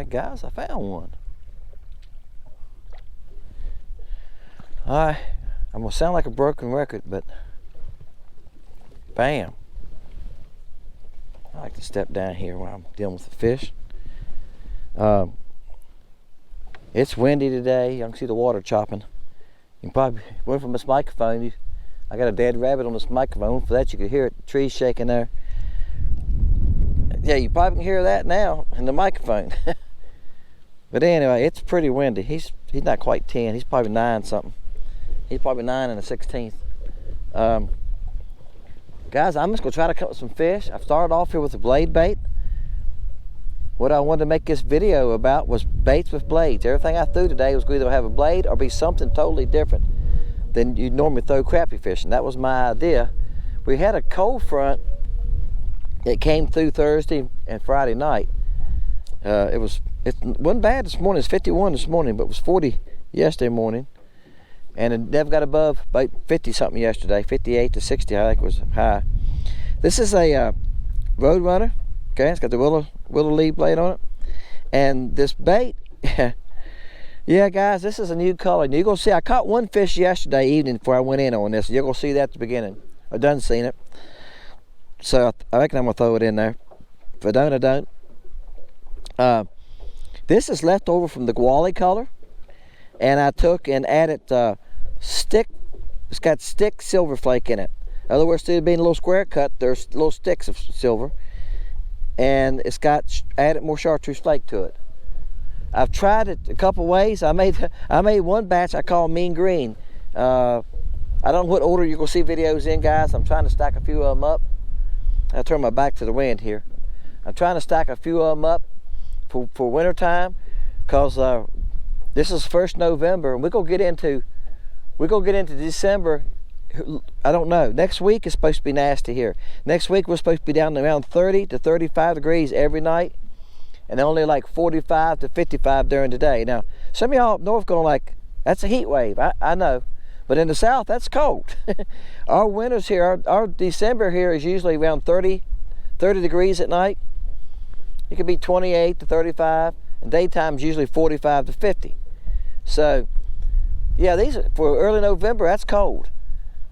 right, guys, I found one. Alright, I'm gonna sound like a broken record, but bam. I like to step down here while I'm dealing with the fish. It's windy today. You can see the water chopping. You can probably went from this microphone. I got a dead rabbit on this microphone. For that, you could hear it. The trees shaking there. Yeah, you probably can hear that now in the microphone. But anyway, it's pretty windy. He's not quite 10. He's probably 9 something. He's probably 9 and a 16th. Guys, I'm just gonna try to cut some fish. I've started off here with a blade bait. What I wanted to make this video about was baits with blades. Everything I threw today was going to either have a blade or be something totally different than you normally throw crappie fishing. That was my idea. We had a cold front that came through Thursday and Friday night. It wasn't bad this morning. It's 51 this morning, but it was 40 yesterday morning. And it never got above about 50 something yesterday. 58 to 60 I think was high. This is a Road Runner. Okay, it's got the willow leaf blade on it. And this bait, yeah guys, this is a new color. And you're gonna see, I caught one fish yesterday evening before I went in on this. You're gonna see that at the beginning. I done seen it. So I reckon I'm gonna throw it in there. If I don't, I don't. This is left over from the Gwally color. And I took and added stick, it's got stick silver flake in it. In other words, instead of being a little square cut, there's little sticks of silver. And it's got added more chartreuse flake to it. I've tried it a couple ways. I made one batch I call Mean Green. I don't know what order you're gonna see videos in, guys. I'm trying to stack a few of them up. I'll turn my back to the wind here. I'm trying to stack a few of them up for winter time, because this is 1st November, and we're gonna get into December. I don't know. Next week is supposed to be nasty here. Next week we're supposed to be down to around 30 to 35 degrees every night, and only like 45 to 55 during the day. Now, some of y'all up north going like, that's a heat wave. I know, but in the south that's cold. Our winters here, our December here is usually around 30 degrees at night. It could be 28 to 35, and daytime's usually 45 to 50. So, yeah, these for early November, that's cold.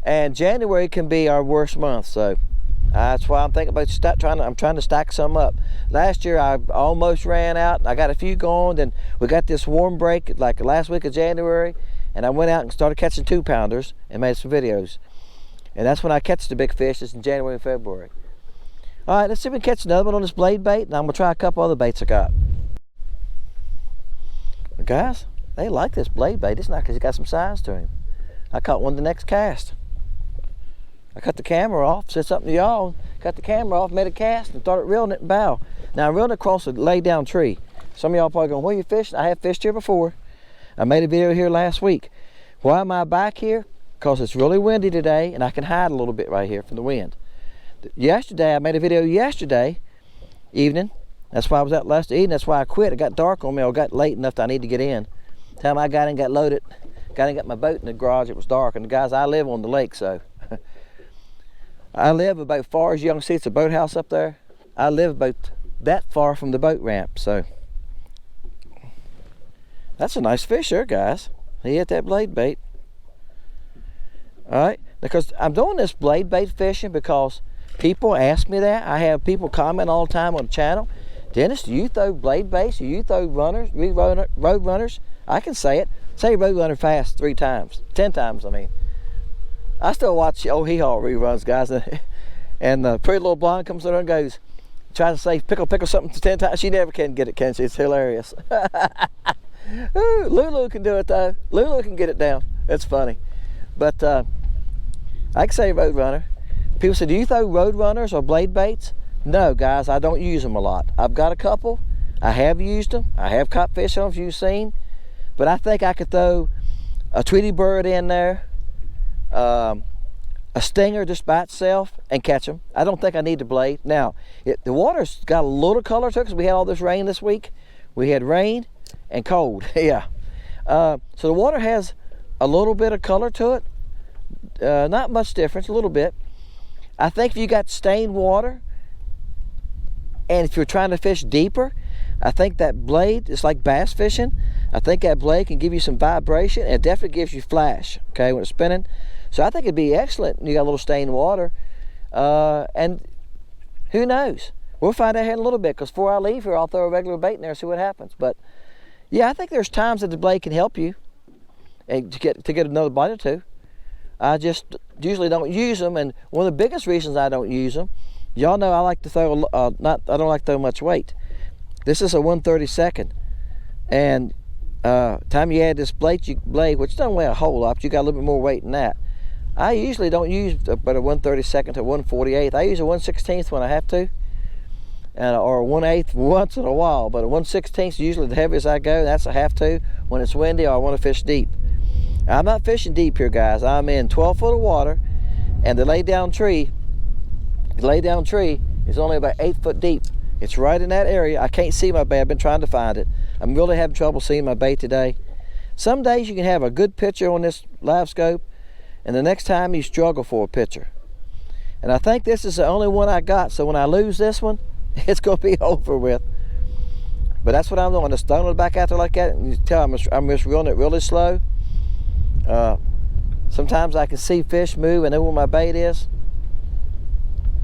And January can be our worst month, so that's why I'm thinking about I'm trying to stack some up. Last year I almost ran out. I got a few going, then we got this warm break like last week of January, and I went out and started catching 2-pounders and made some videos. And that's when I catch the big fish, is in January and February. All right, let's see if we can catch another one on this blade bait, and I'm gonna try a couple other baits I got. But guys, they like this blade bait. It's not because he got some size to him. I caught one the next cast. I cut the camera off, said something to y'all, cut the camera off, made a cast, and started reeling it in bow. Now I reeled it across a laid down tree. Some of y'all probably going, where you fishing? I have fished here before. I made a video here last week. Why am I back here? Because it's really windy today, and I can hide a little bit right here from the wind. Yesterday, I made a video yesterday evening. That's why I was out last evening. That's why I quit. It got dark on me, or got late enough that I need to get in. Time I got in, got loaded, got in, got my boat in the garage, it was dark. And the guys, I live on the lake, so I live about far as you can see. It's a boathouse up there. I live about that far from the boat ramp, so that's a nice fish there, guys. He hit that blade bait. All right, because I'm doing this blade bait fishing because people ask me that. I have people comment all the time on the channel. Dennis, do you throw blade baits? Do you throw runners, road runners? I can say it. Say road runner fast 3 times, 10 times, I mean. I still watch Oh Hee Haw reruns, guys, and the pretty little blonde comes through and goes, tries to say pickle something 10 times. She never can get it, can she? It's hilarious. Ooh, Lulu can do it though. Lulu can get it down. It's funny. But I can say road runner. People say, do you throw road runners or blade baits? No, guys, I don't use them a lot. I've got a couple. I have used them. I have caught fish on them, as you've seen. But I think I could throw a Tweety bird in there, a stinger just by itself, and catch them. I don't think I need the blade. Now, the water's got a little color to it because we had all this rain this week. We had rain and cold, yeah. So the water has a little bit of color to it. Not much difference, a little bit. I think if you got stained water, and if you're trying to fish deeper, I think that blade is like bass fishing. I think that blade can give you some vibration, and it definitely gives you flash, okay, when it's spinning. So I think it'd be excellent. You got a little stained water, and who knows? We'll find out here in a little bit, because before I leave here, I'll throw a regular bait in there and see what happens. But yeah, I think there's times that the blade can help you and to get another bite or two. I just usually don't use them, and one of the biggest reasons I don't use them, y'all know I like to throw I don't like to throw much weight. This is a 1/32, and time you add this blade, which doesn't weigh a whole lot, but you got a little bit more weight than that. I usually don't use but a 1/32 to 1/48. I use a 1/16 when I have to, or a 1/8 once in a while. But a 1/16 is usually the heaviest I go. That's a have to when it's windy or I want to fish deep. I'm not fishing deep here, guys. I'm in 12 foot of water, and the laid down tree is only about 8 foot deep. It's right in that area. I can't see my bait. I've been trying to find it. I'm really having trouble seeing my bait today. Some days you can have a good picture on this live scope, and the next time you struggle for a picture. And I think this is the only one I got, so when I lose this one, it's going to be over with. But that's what I'm doing. Just throwing it back out there like that, and you tell I'm just reeling it really slow. Sometimes I can see fish move. I know where my bait is.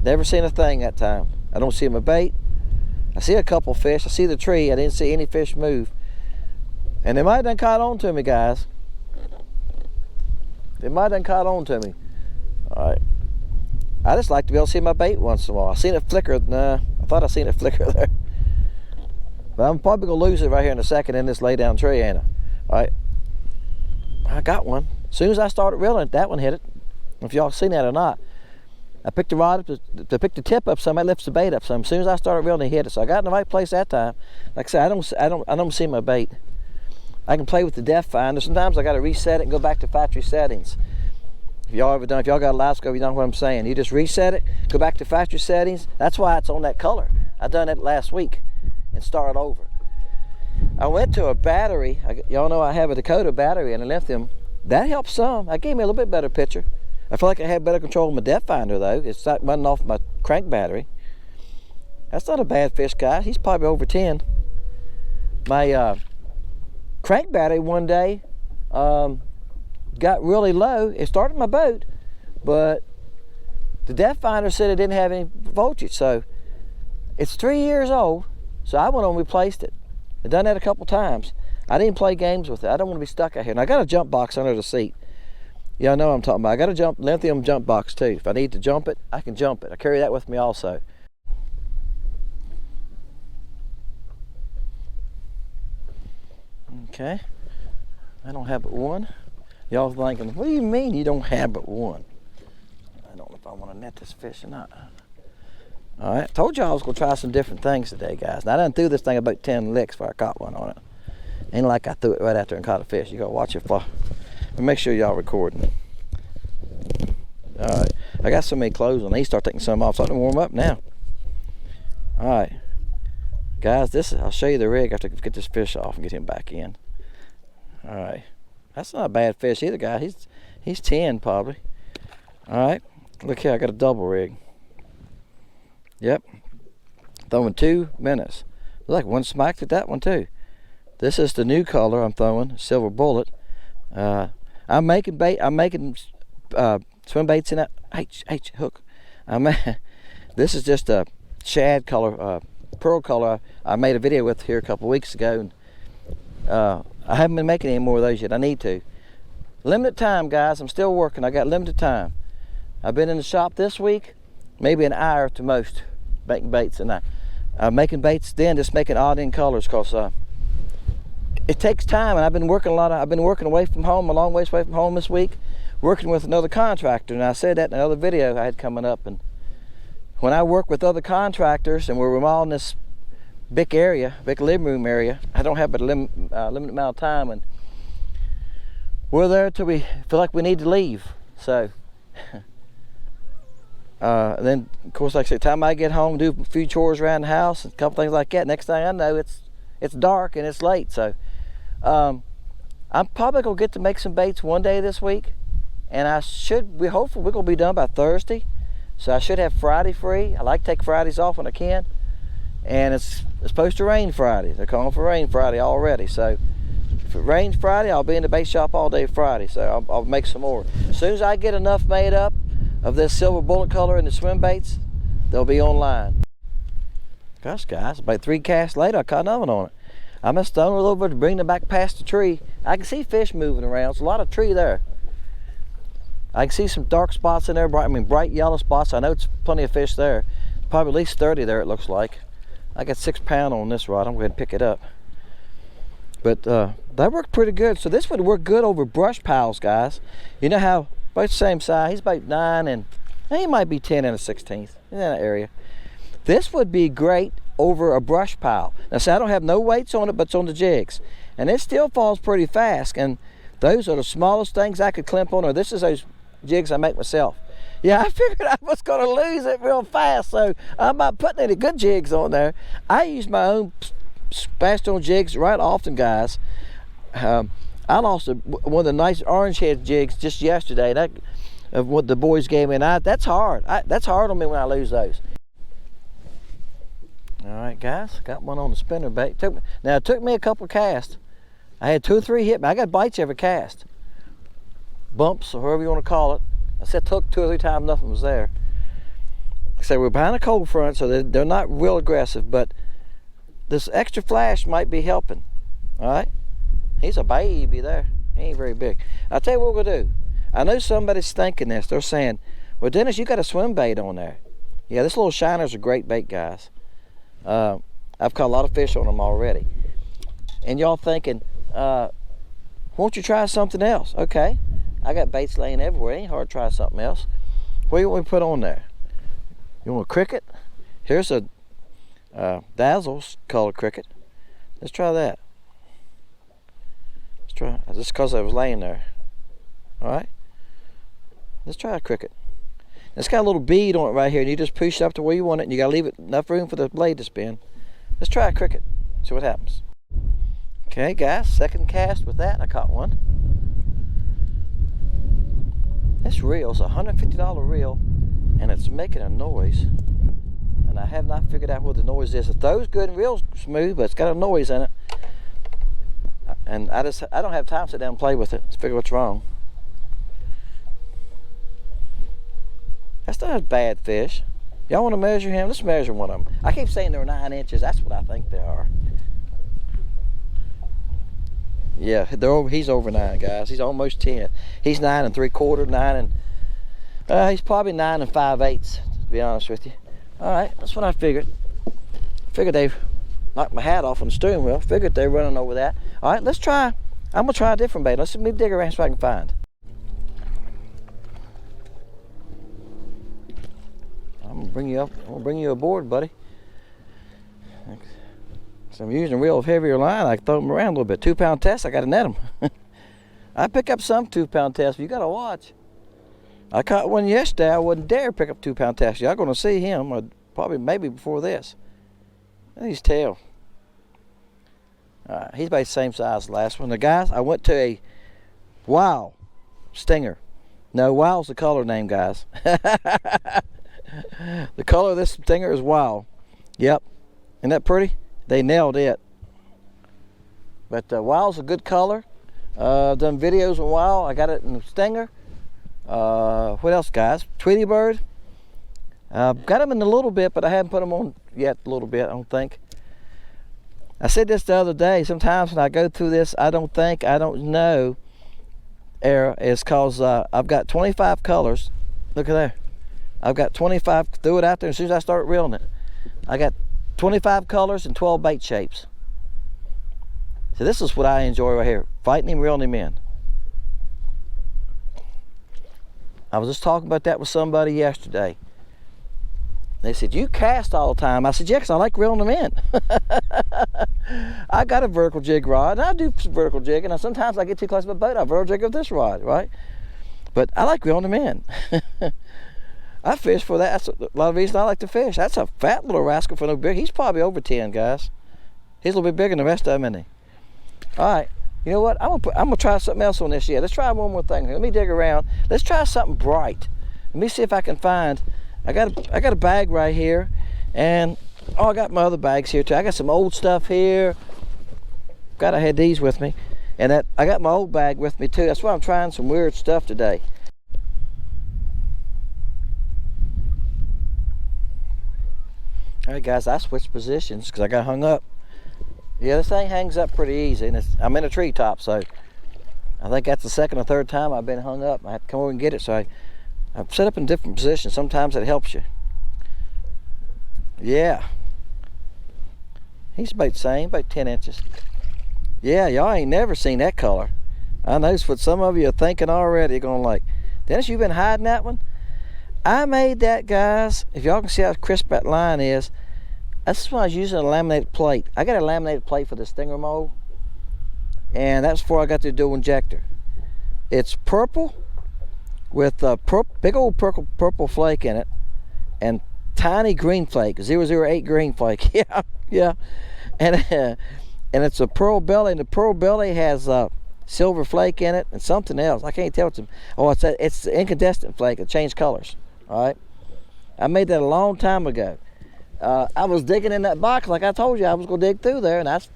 Never seen a thing that time. I don't see my bait. I see a couple fish. I see the tree. I didn't see any fish move. And they might have done caught on to me, guys. They might have done caught on to me. All right. I just like to be able to see my bait once in a while. I seen it flicker. Nah, I thought I seen it flicker there. But I'm probably going to lose it right here in a second in this lay down tree, ain't I? All right. I got one. As soon as I started reeling it, that one hit it. If y'all seen that or not. I picked the rod up to pick the tip up some. I lifts the bait up some. As soon as I started reeling, it hit it. So I got in the right place that time. Like I said, I don't see my bait. I can play with the depth finder. Sometimes I got to reset it and go back to factory settings. If y'all got a live scope, you know what I'm saying. You just reset it, go back to factory settings. That's why it's on that color. I done it last week and started over. I went to a battery. Y'all know I have a Dakota battery and I left them. That helped some. That gave me a little bit better picture. I feel like I had better control of my depth finder though. It's not running off my crank battery. That's not a bad fish, guys. He's probably over 10. My crank battery one day got really low. It started my boat, but the depth finder said it didn't have any voltage. So it's 3 years old. So I went on and replaced it. I've done that a couple times. I didn't play games with it. I don't want to be stuck out here. And I got a jump box under the seat. Y'all know what I'm talking about. I got a lithium jump box too. If I need to jump it, I can jump it. I carry that with me also. Okay. I don't have but one. Y'all thinking, what do you mean you don't have but one? I don't know if I want to net this fish or not. All right, told y'all I was gonna try some different things today, guys. And I done threw this thing about 10 licks before I caught one on it. Ain't like I threw it right after and caught a fish. You gotta watch it fly. But make sure y'all recording. All right, I got so many clothes on. I need to start taking some off so I can warm up now. All right, guys, I'll show you the rig after I get this fish off and get him back in. All right, that's not a bad fish either, guys. He's 10 probably. All right, look here, I got a double rig. Yep, throwing 2 minutes. Look, one smacked at that one too. This is the new color I'm throwing, silver bullet. I'm making bait. I'm making swim baits in that hook. This is just a shad color, pearl color. I made a video with here a couple weeks ago. And, I haven't been making any more of those yet. I need to. Limited time, guys. I'm still working. I got limited time. I've been in the shop this week, maybe an hour to most, making baits, and I'm making baits then, just making odd in colors, cause it takes time, and I've been working I've been working away from home, a long ways away from home this week, working with another contractor, and I said that in another video I had coming up. And when I work with other contractors and we're remodeling this big living room area, I don't have but a limited amount of time, and we're there till we feel like we need to leave. So then of course, like I said, time I get home, do a few chores around the house, a couple things like that, next thing I know, it's dark and it's late. So I'm probably gonna get to make some baits one day this week, and hopefully we're gonna be done by Thursday. So I should have Friday free. I like to take Fridays off when I can. and it's supposed to rain Friday. They're calling for rain Friday already. So if it rains Friday, I'll be in the bait shop all day Friday. So I'll make some more. As soon as I get enough made up of this silver bullet color in the swim baits, they'll be online. Gosh, guys, about 3 casts later, I caught another one on it. I must throw it over to bring them back past the tree. I can see fish moving around. There's a lot of tree there. I can see some dark spots in there, bright yellow spots. I know it's plenty of fish there. Probably at least 30 there, it looks like. I got 6 pound on this rod. I'm going to pick it up. But that worked pretty good. So this would work good over brush piles, guys. You know how, both the same size. He's about 9 and he might be 10 and a 16th in that area. This would be great over a brush pile. Now see, I don't have no weights on it, but it's on the jigs. And it still falls pretty fast. And those are the smallest things I could clamp on, or this is those jigs I make myself. Yeah, I figured I was gonna lose it real fast, so I'm not putting any good jigs on there. I use my own fast on jigs right often, guys. I lost one of the nice orange head jigs just yesterday. That of what the boys gave me, and that's hard. That's hard on me when I lose those. All right, guys, got one on the spinner bait. It took me a couple casts. I had 2 or 3 hit me. I got bites every cast. Bumps, or however you want to call it. I said took 2 or 3 times, nothing was there. So we're behind a cold front, so they're not real aggressive, but this extra flash might be helping. All right, he's a baby there. He ain't very big. I'll tell you what we're gonna do. I know somebody's thinking this. They're saying, well, Dennis, you got a swim bait on there. Yeah, this little shiner's a great bait, guys. I've caught a lot of fish on them already. And y'all thinking, won't you try something else? Okay, I got baits laying everywhere. It ain't hard to try something else. What do you want me to put on there? You want a cricket? Here's a Dazzle's color cricket. Let's try that. Let's try, just because I was laying there. All right, let's try a cricket. It's got a little bead on it right here, and you just push it up to where you want it, and you gotta leave it enough room for the blade to spin. Let's try a cricket, see what happens. Okay, guys, second cast with that. I caught one. This reel's a $150 reel, and it's making a noise, and I have not figured out what the noise is. It throws good and reels smooth, but it's got a noise in it, and I don't have time to sit down and play with it. Let's figure what's wrong. That's not a bad fish. Y'all want to measure him? Let's measure one of them. I keep saying they're 9 inches. That's what I think they are. Yeah, he's over 9, guys. He's almost 10. He's 9 3/4, 9 and he's probably 9 5/8, to be honest with you. All right, that's what I figured. Figured they've knocked my hat off on the steering wheel. Figured they're running over that. All right, let's try. I'm gonna try a different bait. Let's dig around so I can find. I'm gonna bring you up. I'm gonna bring you aboard, buddy. So I'm using a reel heavier line. I throw them around a little bit. 2 pound test. I gotta net them. I pick up some 2 pound tests, but you gotta watch. I caught one yesterday. I wouldn't dare pick up 2 pound tests. Y'all gonna see him, or probably maybe before this. Look at his tail. He's about the same size as the last one. The guys, I went to a Wow Stinger. No, Wow's the color name, guys. The color of this stinger is Wow. Yep. Isn't that pretty? They nailed it. But Wow's a good color. I've done videos on Wow. I got it in the stinger. What else, guys? Tweety bird. Got them in a little bit, but I haven't put them on yet a little bit, I don't think. I said this the other day. Sometimes when I go through this, I don't know era is because I've got 25 colors. Look at there. I've got 25, threw it out there as soon as I start reeling it. I got 25 colors and 12 bait shapes. So this is what I enjoy right here, fighting him, reeling him in. I was just talking about that with somebody yesterday. They said, you cast all the time. I said, yeah, 'cause I like reeling them in. I got a vertical jig rod, and I do some vertical jigging, and sometimes I get too close to my boat, I vertical jig with this rod, right? But I like reeling them in. I fish for that. That's a lot of reasons I like to fish. That's a fat little rascal for no big. He's probably over 10, guys. He's a little bit bigger than the rest of them, isn't he? All right. You know what? I'm gonna try something else on this yet. Let's try one more thing. Let me dig around. Let's try something bright. Let me see if I can find. I got a bag right here, and Oh, I got my other bags here too. I got some old stuff here. God, I had these with me. And that I got my old bag with me too. That's why I'm trying some weird stuff today. All right, guys, I switched positions because I got hung up. Yeah, this thing hangs up pretty easy, and I'm in a treetop, so I think that's the second or third time I've been hung up. I have to come over and get it, so I've set up in different positions. Sometimes it helps you. Yeah. He's about the same, about 10 inches. Yeah, y'all ain't never seen that color. I know what some of you are thinking already. You're going like, Dennis, you been hiding that one? I made that, guys. If y'all can see how crisp that line is, that's why I was using a laminated plate. I got a laminated plate for the Stinger mold, and that's before I got the dual injector. It's purple with a big old purple flake in it, and tiny green flake, 008 green flake. Yeah. And it's a pearl belly, and the pearl belly has silver flake in it and something else. I can't tell it's the incandescent flake. It changed colors. All right. I made that a long time ago. I was digging in that box like I told you I was going to dig through there, and that's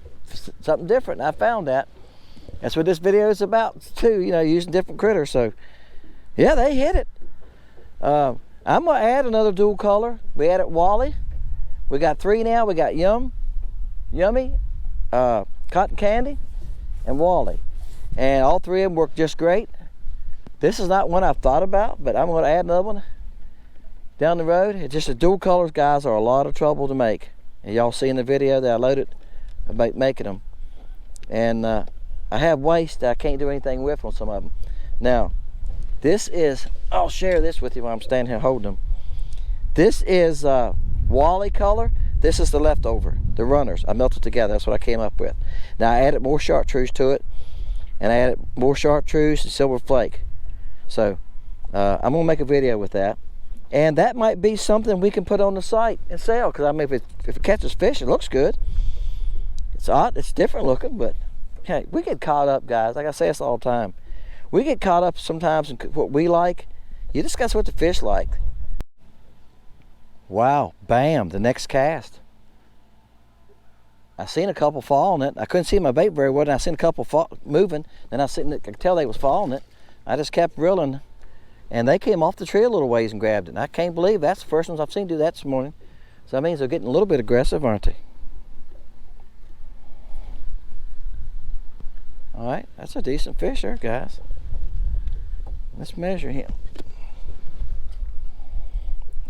something different, and I found that. That's what this video is about too, using different critters. So yeah, they hit it. I'm going to add another dual color. We added Wally. We got 3 now. We got Yummy, Cotton Candy, and Wally. And all 3 of them work just great. This is not one I've thought about, but I'm going to add another one down the road. It's just the dual colors, guys, are a lot of trouble to make. And y'all see in the video that I loaded about making them. And I have waste that I can't do anything with on some of them. Now, this is, I'll share this with you while I'm standing here holding them. This is Wally color. This is the leftover, the runners. I melted together. That's what I came up with. Now I added more chartreuse to it, and I added more chartreuse and silver flake. So I'm gonna make a video with that, and that might be something we can put on the site and sell. Because I mean, if it catches fish, it looks good. It's odd, it's different looking, but hey, we get caught up, guys. Like I say this all the time, we get caught up sometimes in what we like. You discuss what the fish like. Wow, bam, the next cast. I seen a couple fall on it. I couldn't see my bait very well, and I seen a couple moving. Then I could tell they was following it. I just kept reeling, and they came off the tree a little ways and grabbed it. And I can't believe that's the first ones I've seen do that this morning. So that means they're getting a little bit aggressive, aren't they? All right, that's a decent fish there, guys. Let's measure him.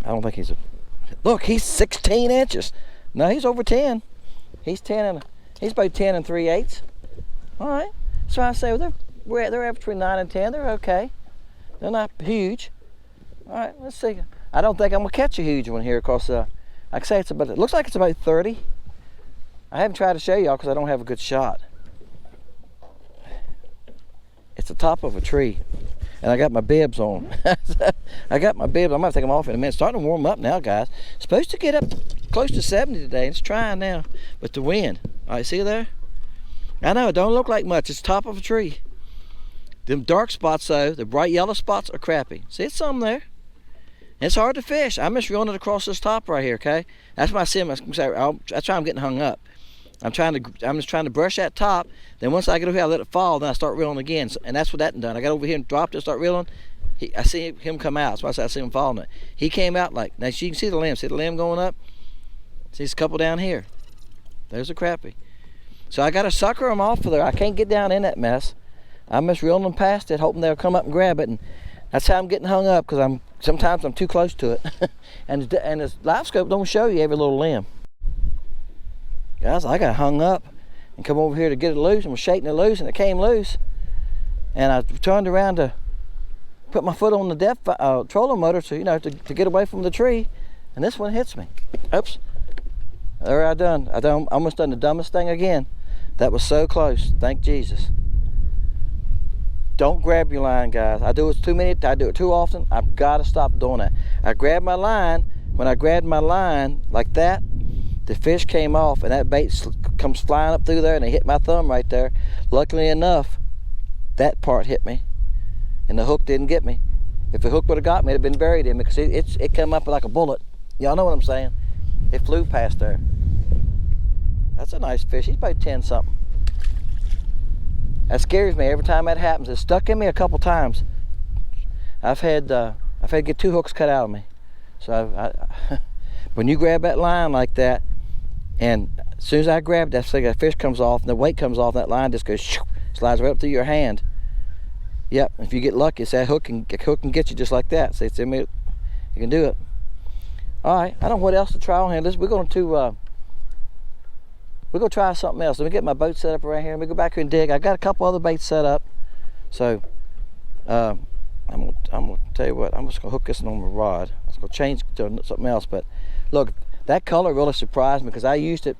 I don't think he's a... Look, he's 16 inches. No, he's over 10. He's he's about 10 3/8. All right. So I say they're between 9 and 10. They're okay. They're not huge. All right. Let's see. I don't think I'm gonna catch a huge one here, cause like I say, it looks like it's about 30. I haven't tried to show y'all because I don't have a good shot. It's the top of a tree. And I got my bibs on. I got my bibs. I'm going to take them off in a minute. Starting to warm up now, guys. Supposed to get up close to 70 today. It's trying now. But the wind. All right, see there? I know, it don't look like much. It's top of a tree. Them dark spots, though, the bright yellow spots are crappie. See, it's some there. And it's hard to fish. I'm just reeling it across this top right here, okay? That's why I see them. That's why I'm getting hung up. I'm just trying to brush that top. Then once I get over here, I let it fall. Then I start reeling again. And that's what that done. I got over here and dropped it, start reeling. I see him come out. That's why I said I see him falling it. He came out like, now you can see the limb. See the limb going up? See, there's a couple down here. There's a crappie. So I got to sucker them off of there. I can't get down in that mess. I'm just reeling them past it, hoping they'll come up and grab it. And that's how I'm getting hung up, because sometimes I'm too close to it. and the live scope don't show you every little limb. Guys, I got hung up and come over here to get it loose, and was shaking it loose, and it came loose. And I turned around to put my foot on the trolling motor to get away from the tree, and this one hits me. Oops. There I almost done the dumbest thing again. That was so close. Thank Jesus. Don't grab your line, guys. I do it too often. I've got to stop doing that. I grab my line. When I grabbed my line like that, the fish came off, and that bait comes flying up through there, and it hit my thumb right there. Luckily enough, that part hit me, and the hook didn't get me. If the hook would have got me, it'd have been buried in me, because it came up like a bullet. Y'all know what I'm saying? It flew past there. That's a nice fish. He's about 10 something. That scares me every time that happens. It's stuck in me a couple times. I've had to get 2 hooks cut out of me. So when you grab that line like that, and as soon as I grab that, that fish comes off, and the weight comes off, that line just goes, shoo, slides right up through your hand. Yep, if you get lucky, it's that hook can get you just like that. See, it's in me. You can do it. All right, I don't know what else to try on here. We're going to try something else. Let me get my boat set up around here. Let me go back here and dig. I got a couple other baits set up. So I'm gonna tell you what. I'm just gonna hook this on my rod. I was gonna change to something else, but look, that color really surprised me because I used it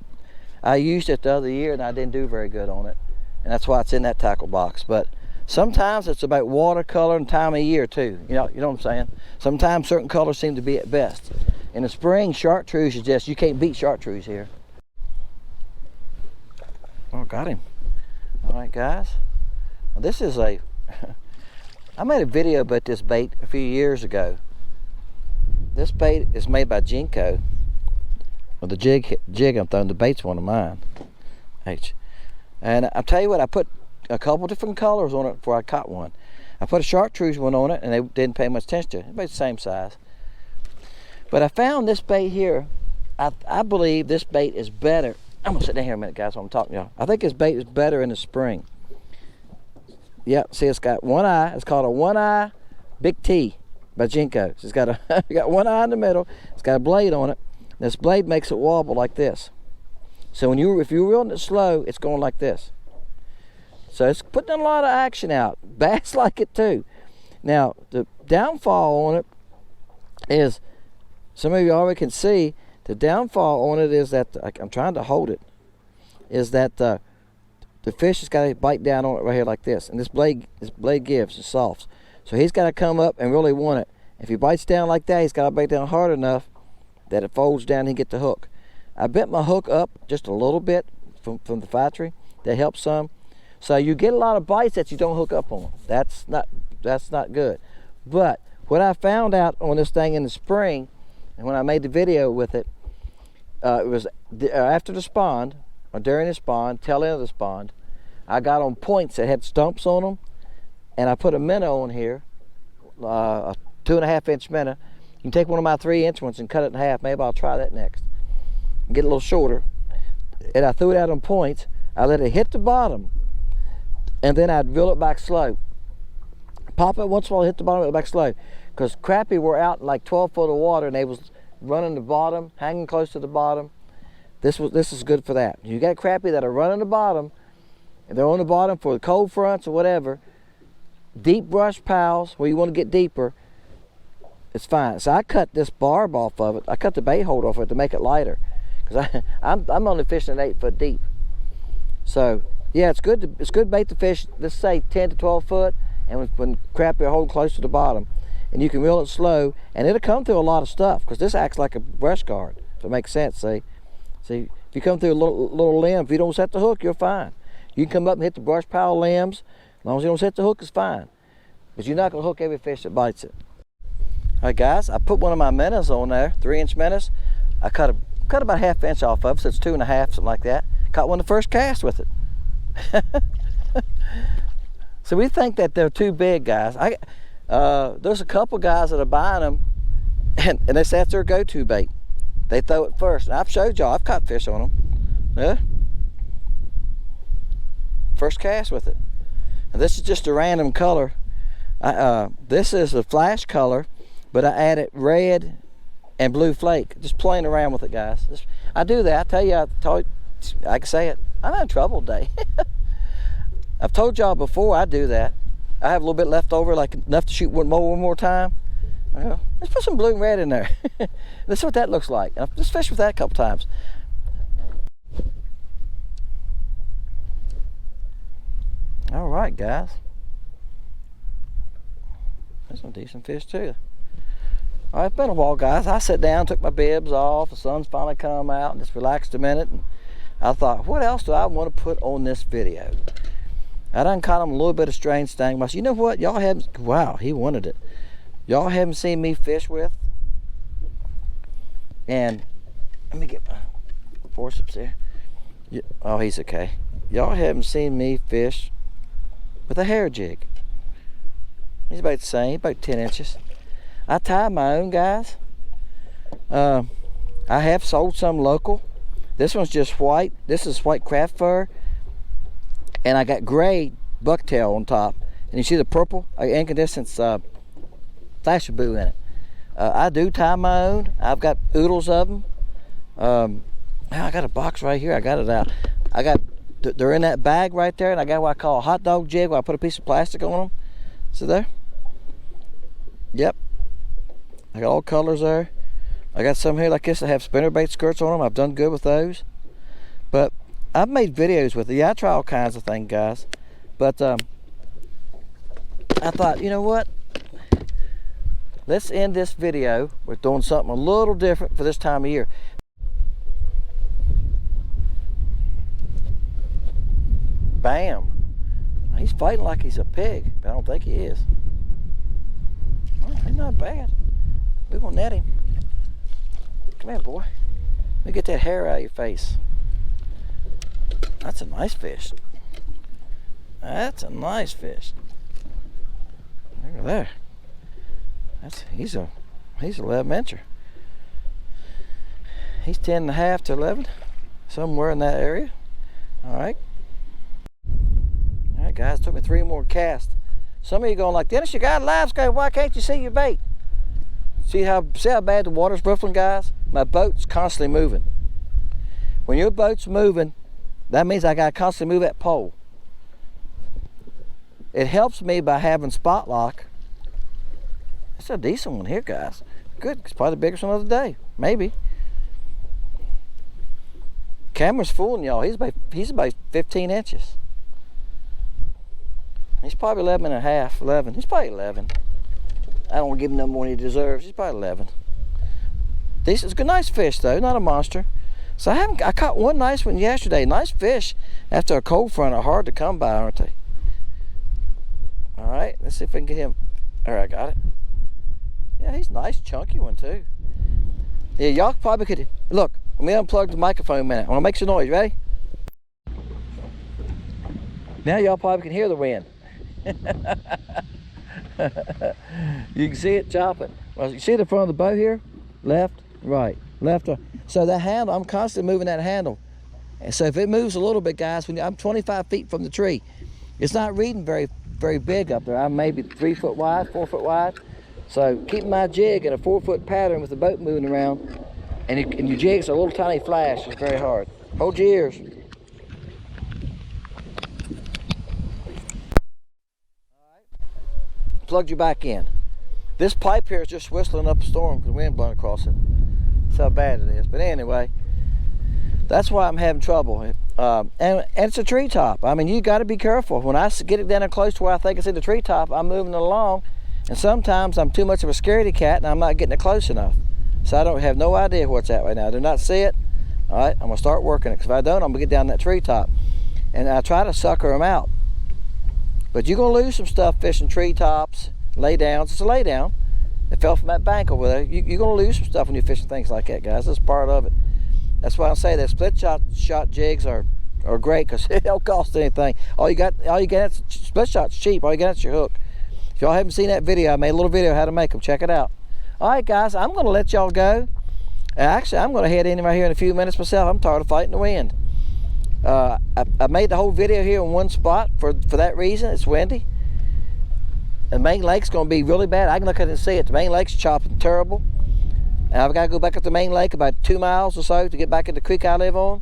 the other year and I didn't do very good on it, and that's why it's in that tackle box. But sometimes it's about watercolor and time of year too. You know what I'm saying? Sometimes certain colors seem to be at best. In the spring, chartreuse is just, you can't beat chartreuse here. Oh, got him. All right, guys. Well, this is I made a video about this bait a few years ago. This bait is made by Jinko. Well, the jig I'm throwing, the bait's one of mine. And I'll tell you what, I put a couple different colors on it before I caught one. I put a chartreuse one on it and they didn't pay much attention to it. It's the same size. But I found this bait here. I believe this bait is better. I'm gonna sit down here a minute, guys, while I'm talking to y'all. I think this bait is better in the spring. Yep, see, it's got one eye. It's called a one-eye Big T by Jinko. So it's got got one eye in the middle. It's got a blade on it. This blade makes it wobble like this. So if you're reeling it slow, it's going like this. So it's putting a lot of action out. Bass like it too. Now, the downfall on it is, some of you already can see, the downfall on it is that, I'm trying to hold it, is that the fish has got to bite down on it right here like this. And this blade gives, it's soft. So he's got to come up and really want it. If he bites down like that, he's got to bite down hard enough that it folds down and he get the hook. I bent my hook up just a little bit from the factory. That helps some. So you get a lot of bites that you don't hook up on. That's not good. But what I found out on this thing in the spring, and when I made the video with it, it was after the spawn, or during the spawn, tail end of the spawn, I got on points that had stumps on them, and I put a minnow on here, a 2.5 inch minnow. You can take one of my 3-inch ones and cut it in half. Maybe I'll try that next. Get a little shorter. And I threw it out on points. I let it hit the bottom, and then I'd reel it back slow. Pop it once in a while, hit the bottom, reel it back slow. Because crappie were out in like 12 foot of water, and they was running the bottom, hanging close to the bottom. This is good for that. You got crappie that are running the bottom, and they're on the bottom for the cold fronts or whatever. Deep brush piles where you want to get deeper, it's fine. So I cut this barb off of it. I cut the bait hold off of it to make it lighter, because I'm only fishing at 8 foot deep. So yeah, it's good bait to fish. Let's say 10 to 12 foot, and when crappie are holding close to the bottom, and you can reel it slow, and it'll come through a lot of stuff, because this acts like a brush guard. If it makes sense, see, if you come through a little limb, if you don't set the hook, you're fine. You can come up and hit the brush pile limbs. As long as you don't set the hook, it's fine. But you're not gonna hook every fish that bites it. All right, guys, I put one of my minnows on there, 3-inch minnows. I cut about 1/2 inch off of it, so it's 2.5, something like that. Caught one the first cast with it. So we think that they're too big, guys. There's a couple guys that are buying them, and they say that's their go-to bait. They throw it first. And I've showed y'all, I've caught fish on them. Yeah. First cast with it. And this is just a random color. This is a flash color, but I added red and blue flake. Just playing around with it, guys. I do that. I tell you, I can say it. I'm having trouble today. I've told y'all before I do that. I have a little bit left over, like enough to shoot one more time. Let's put some blue and red in there. Let's see what that looks like. Let's fish with that a couple times. All right, guys. There's some decent fish too. All right, it's been a while, guys. I sat down, took my bibs off. The sun's finally come out, and just relaxed a minute. And I thought, what else do I want to put on this video? I done caught him a little bit of strange thing. I said, you know what? Y'all haven't, wow, he wanted it. Y'all haven't seen me fish with. And Let me get my forceps there. Yeah. Oh, he's okay. Y'all haven't seen me fish with a hair jig. He's about the same, about 10 inches. I tie my own, guys. I have sold some local. This one's just white. This is white craft fur. And I got gray bucktail on top. And you see the purple incandescent flasher boo in it. I do tie my own. I've got oodles of them. I got a box right here. I got it out. They're in that bag right there, and I got what I call a hot dog jig where I put a piece of plastic on them. See there? Yep. I got all colors there. I got some here like this that have spinnerbait skirts on them. I've done good with those. But I've made videos with it. Yeah, I try all kinds of things, guys. But I thought, you know what? Let's end this video with doing something a little different for this time of year. Bam. He's fighting like he's a pig, but I don't think he is. Well, he's not bad. We're gonna net him. Come here, boy. Let me get that hair out of your face. That's a nice fish. That's a nice fish. Look at there. He's 11 incher. He's 10 and a half to 11, somewhere in that area. All right. All right, guys, took me 3 more casts. Some of you going like, Dennis, you got a live scope. Why can't you see your bait? See how bad the water's ruffling, guys? My boat's constantly moving. When your boat's moving, that means I got to constantly move that pole. It helps me by having spot lock. It's a decent one here, guys. Good. It's probably the biggest one of the day. Maybe. Camera's fooling y'all. He's about 15 inches. He's probably 11 and a half, 11. He's probably 11. I don't want to give him no more than he deserves. He's probably 11. This is a good, nice fish though, not a monster. So I caught one nice one yesterday. Nice fish after a cold front are hard to come by, aren't they? All right, let's see if I can get him. All right, I got it. Yeah, he's a nice, chunky one too. Yeah, y'all probably could, look, let me unplug the microphone a minute. I want to make some noise, ready? Now y'all probably can hear the wind. You can see it chopping. Well, you see the front of the boat here? Left, right, left, right. So that handle, I'm constantly moving that handle. And so if it moves a little bit, guys, I'm 25 feet from the tree. It's not reading very big up there. I'm maybe 3 foot wide, 4 foot wide. So keeping my jig in a 4 foot pattern with the boat moving around, and your jig's a little tiny flash is very hard. Hold your ears. Plugged you back in. This pipe here is just whistling up a storm because the wind blowing across it. That's how bad it is. But anyway, that's why I'm having trouble. And it's a treetop. I mean, you got to be careful. When I get it down close to where I think it's in the treetop, I'm moving it along, and sometimes I'm too much of a scaredy cat and I'm not getting it close enough. So I don't have no idea what's at right now. I do not see it. All right, I'm gonna start working it, because if I don't, I'm gonna get down that treetop. And I try to sucker them out. But you're gonna lose some stuff fishing treetops, lay downs. It's a lay down. It fell from that bank over there. You're gonna lose some stuff when you're fishing things like that, guys. That's part of it. That's why I say that split shot jigs are great, because it don't cost anything. All you got, split shot's cheap. All you got is your hook. If y'all haven't seen that video, I made a little video how to make them. Check it out. All right, guys, I'm gonna let y'all go. Actually, I'm gonna head in right here in a few minutes myself. I'm tired of fighting the wind. I made the whole video here in one spot for that reason. It's windy. The main lake's gonna be really bad. I can look at it and see it. The main lake's chopping terrible. And I've got to go back up the main lake about 2 miles or so to get back in the creek I live on.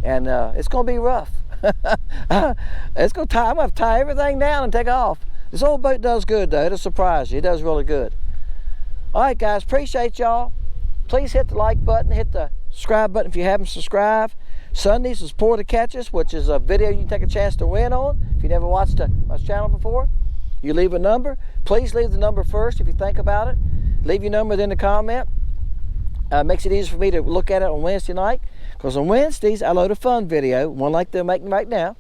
And it's gonna be rough. It's gonna tie. I'm gonna have to tie everything down and take off. This old boat does good though. It'll surprise you. It does really good. All right, guys, appreciate y'all. Please hit the like button, hit the subscribe button if you haven't subscribed. Sundays is Pour to Catches, which is a video you can take a chance to win on. If you never watched my channel before, you leave a number. Please leave the number first if you think about it. Leave your number in the comment. Makes it easier for me to look at it on Wednesday night, because on Wednesdays I load a fun video, one like they're making right now.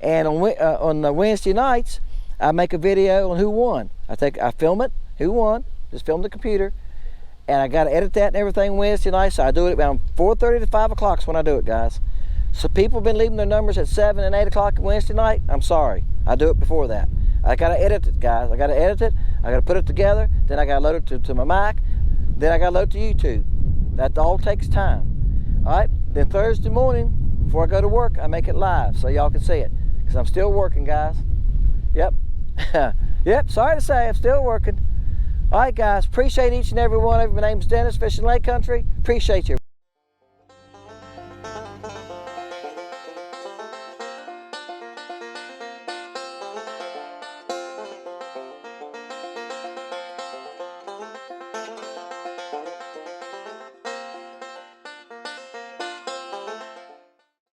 And on the Wednesday nights, I make a video on who won. I film it, who won, just film the computer, and I got to edit that and everything Wednesday night, so I do it around 4:30 to 5 o'clock when I do it, guys. So people have been leaving their numbers at 7 and 8 o'clock Wednesday night. I'm sorry. I do it before that. I got to edit it, guys. I got to edit it. I got to put it together. Then I got to load it to my Mac. Then I got to load it to YouTube. That all takes time. All right? Then Thursday morning, before I go to work, I make it live so y'all can see it. Because I'm still working, guys. Yep. Yep, sorry to say, I'm still working. All right, guys, appreciate each and every one of you. My name's Dennis, Fishing Lake Country. Appreciate you.